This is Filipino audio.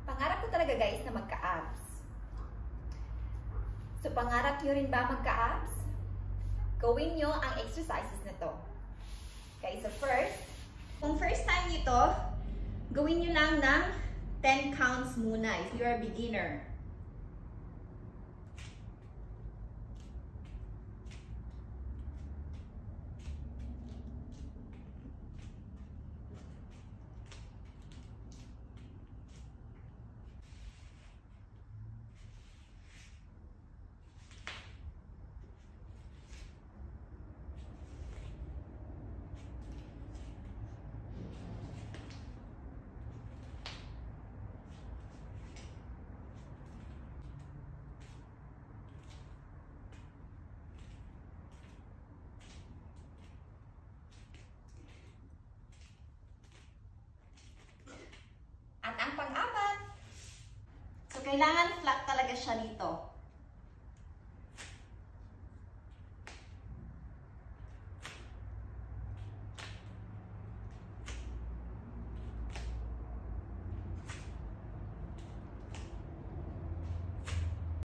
Pangarap ko talaga guys na magka-abs. So pangarap nyo rin ba magka-abs? Gawin nyo ang exercises na to. Okay, so first, kung first time nyo to, gawin nyo lang ng 10 counts muna if you're a beginner. At ang pang-apat, so kailangan flat talaga siya dito.